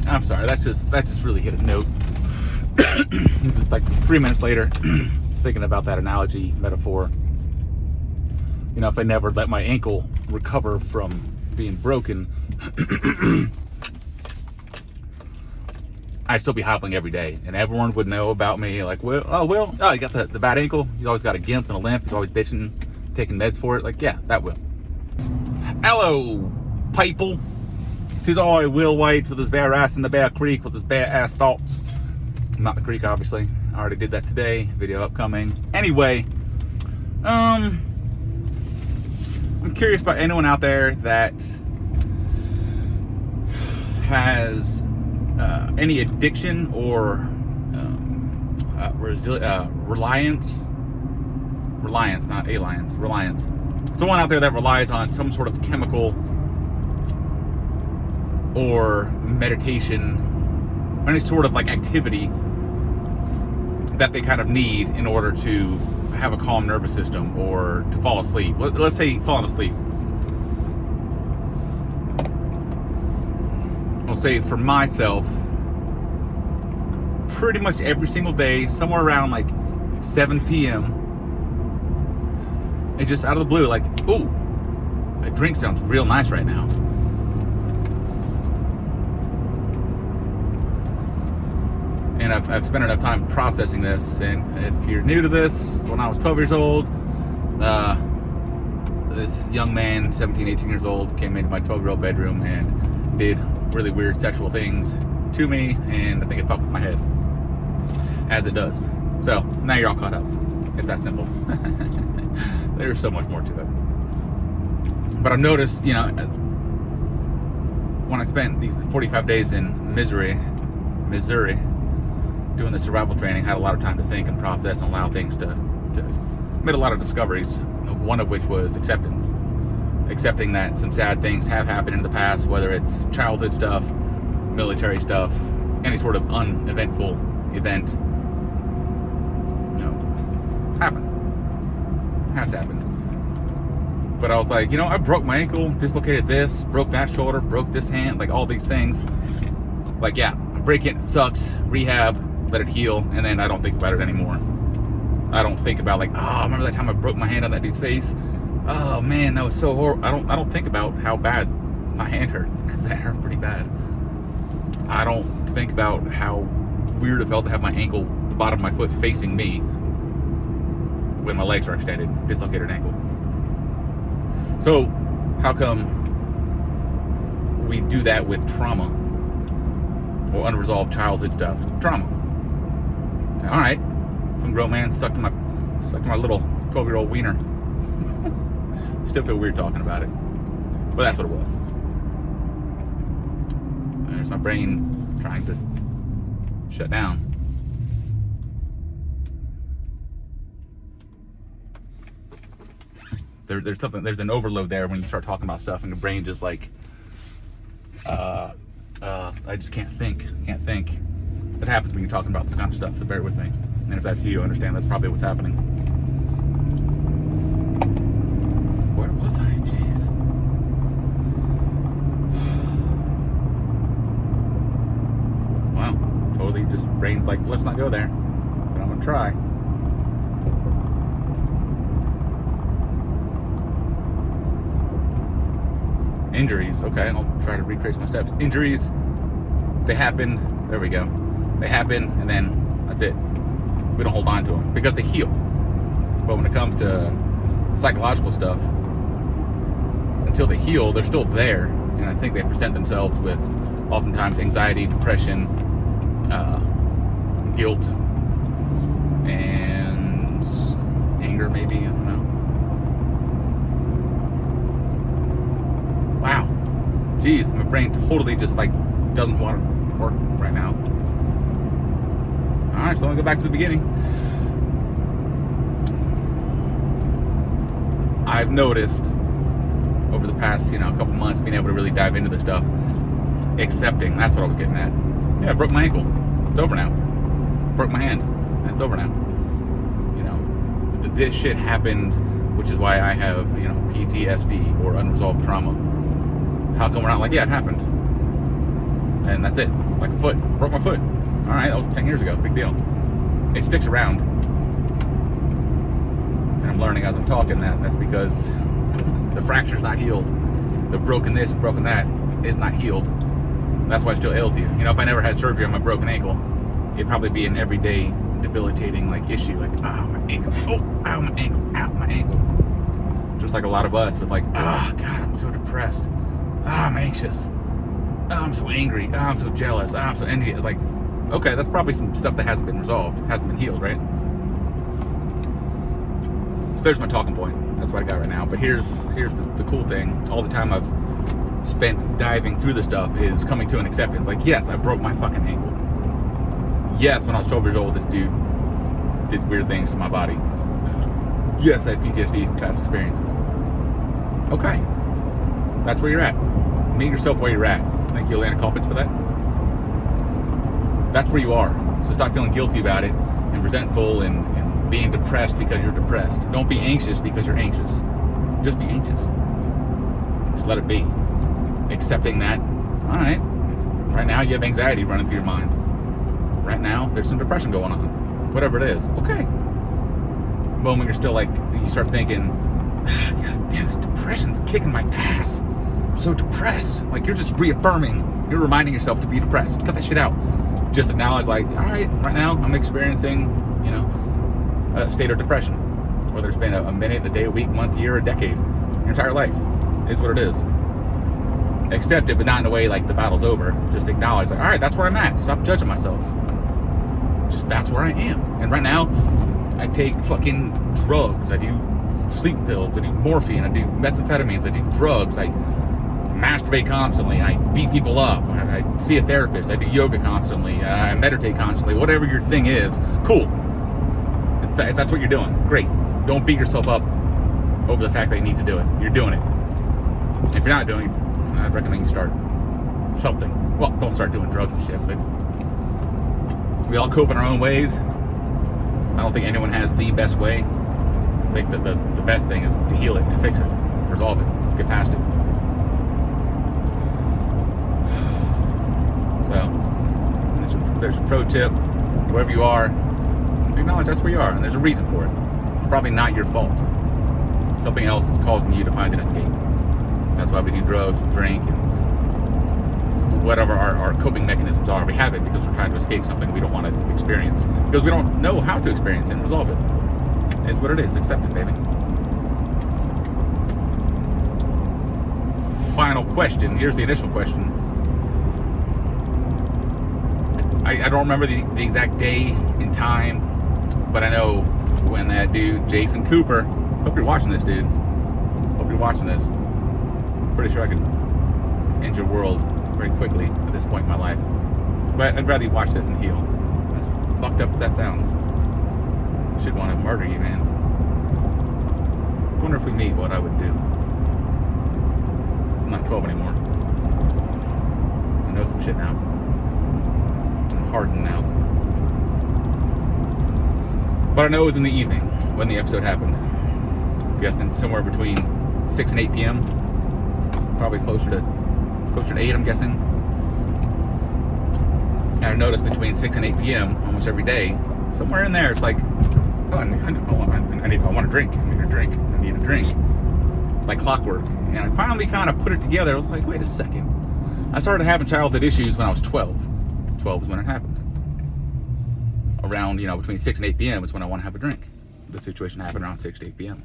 I'm sorry, that just really hit a note. This is like 3 minutes later, thinking about that analogy, metaphor. You know, if I never let my ankle recover from being broken, I'd still be hobbling every day, and everyone would know about me. Like, Will, you got the bad ankle. He's always got a gimp and a limp. He's always bitching, taking meds for it. Like, yeah, that Will. Hello, people. He's all Will White with his bare ass in the Bear Creek with his bare ass thoughts. Not the creek, obviously. I already did that today. Video upcoming. Anyway, I'm curious about anyone out there that has any addiction or reliance, not alliance, reliance. Someone out there that relies on some sort of chemical or meditation, or any sort of like activity that they kind of need in order to have a calm nervous system or to fall asleep. Let's say falling asleep. I'll say for myself, pretty much every single day, somewhere around like 7 p.m., it just out of the blue, like, ooh, a drink sounds real nice right now. And I've spent enough time processing this. And if you're new to this, when I was 12 years old, this young man, 17, 18 years old, came into my 12-year-old bedroom and did really weird sexual things to me, and I think it fucked with my head, as it does. So now you're all caught up. It's that simple. There's so much more to it. But I've noticed, you know, when I spent these 45 days in Missouri, doing the survival training, had a lot of time to think and process and allow things to made a lot of discoveries, one of which was acceptance. Accepting that some sad things have happened in the past, whether it's childhood stuff, military stuff, any sort of uneventful event, you know, happens. Has happened. But I was like, you know, I broke my ankle, dislocated this, broke that shoulder, broke this hand, like all these things. Like, yeah, break it, sucks, rehab, let it heal, and then I don't think about it anymore. I don't think about like, oh, remember that time I broke my hand on that dude's face? Oh man, that was so horrible. I don't think about how bad my hand hurt, because that hurt pretty bad. I don't think about how weird it felt to have my ankle, the bottom of my foot facing me when my legs are extended, dislocated ankle. So how come we do that with trauma or unresolved childhood stuff? Trauma. All right, some grown man sucked my little 12-year-old wiener. Still feel weird talking about it, but that's what it was. There's my brain trying to shut down. There's an overload there when you start talking about stuff and the brain just like, I just can't think. It happens when you're talking about this kind of stuff, so bear with me. And if that's you, understand that's probably what's happening. Where was I? Jeez. Wow. Totally just brain's like, let's not go there. But I'm gonna try. Injuries. Okay, I'll try to retrace my steps. Injuries, they happen. There we go. They happen, and then that's it. We don't hold on to them because they heal. But when it comes to psychological stuff, until they heal, they're still there. And I think they present themselves with oftentimes anxiety, depression, guilt, and anger, maybe. I don't know. Wow. Jeez, my brain totally just like doesn't want to work right now. All right, so let me go back to the beginning. I've noticed over the past, couple months, being able to really dive into this stuff, accepting. That's what I was getting at. Yeah, I broke my ankle. It's over now. Broke my hand. It's over now. This shit happened, which is why I have, PTSD or unresolved trauma. How come we're not like, yeah, it happened? and that's it. Like a foot, broke my foot. All right, that was 10 years ago, big deal. It sticks around, and I'm learning as I'm talking that's because the fracture's not healed. The broken this, broken that is not healed. That's why it still ails you. You know, if I never had surgery on my broken ankle, it'd probably be an everyday debilitating like issue, like my ankle, ow my ankle, ow my ankle. Just like a lot of us with like, God, I'm so depressed, I'm anxious, I'm so angry, I'm so jealous, I'm so envious. Like, okay, that's probably some stuff that hasn't been resolved, hasn't been healed, right? So there's my talking point. That's what I got right now. But here's the cool thing. All the time I've spent diving through this stuff is coming to an acceptance. Like, yes, I broke my fucking ankle. Yes, when I was 12 years old, this dude did weird things to my body. Yes, I had PTSD from past experiences. Okay. That's where you're at. Meet yourself where you're at. Think you'll land a culprits for that? That's where you are. So stop feeling guilty about it and resentful and being depressed because you're depressed. Don't be anxious because you're anxious. Just be anxious. Just let it be. Accepting that, all right, right now you have anxiety running through your mind. Right now, there's some depression going on. Whatever it is, okay. The moment you're still like, you start thinking, God damn, this depression's kicking my ass. I'm so depressed. Like, you're just reaffirming, you're reminding yourself to be depressed. Cut that shit out. Just acknowledge, like, all right, right now I'm experiencing, a state of depression. Whether it's been a minute, a day, a week, month, year, a decade, your entire life is what it is. Accept it, but not in a way like the battle's over. Just acknowledge, like, all right, that's where I'm at. Stop judging myself. Just that's where I am. And right now, I take fucking drugs. I do sleep pills. I do morphine. I do methamphetamines. I do drugs. I masturbate constantly. I beat people up. I see a therapist. I do yoga constantly. I meditate constantly. Whatever your thing is, cool. If that's what you're doing, great. Don't beat yourself up over the fact that you need to do it. You're doing it. If you're not doing it, I'd recommend you start something. Well, don't start doing drugs and shit, but we all cope in our own ways. I don't think anyone has the best way. I think that the best thing is to heal it and fix it, resolve it, get past it. So, there's a pro tip. Wherever you are, acknowledge that's where you are, and there's a reason for it. It's probably not your fault. Something else is causing you to find an escape. That's why we do drugs and drink and whatever our coping mechanisms are. We have it because we're trying to escape something we don't want to experience. Because we don't know how to experience it and resolve it. It's what it is. Accept it, baby. Final question. Here's the initial question. I don't remember the exact day and time, but I know when that dude, Jason Cooper, hope you're watching this, dude. Hope you're watching this. Pretty sure I could end your world very quickly at this point in my life. But I'd rather you watch this and heal. As fucked up as that sounds. I should want to murder you, man. I wonder if we meet what I would do. I'm not 12 anymore. I know some shit now. I'm hardened now. But I know it was in the evening when the episode happened. I'm guessing somewhere between 6 and 8 p.m. Probably closer to 8, I'm guessing. And I noticed between 6 and 8 p.m. almost every day, somewhere in there, it's like, oh, I want a drink. I need a drink. I need a drink. Like clockwork. And I finally kind of put it together. I was like, wait a second. I started having childhood issues when I was 12. 12 is when it happened. Around, between 6 and 8 p.m. is when I want to have a drink. The situation happened around 6 to 8 p.m.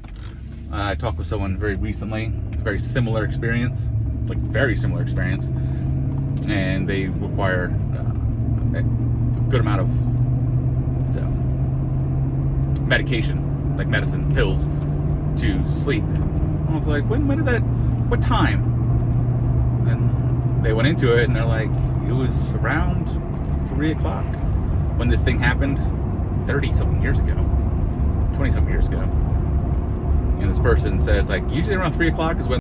I talked with someone very recently, very similar experience, and they require a good amount of medication, like medicine, pills, to sleep. I was like, what time? And they went into it and they're like, it was around 3 o'clock when this thing happened 30-something years ago, 20-something years ago. And this person says, like, usually around 3 o'clock is when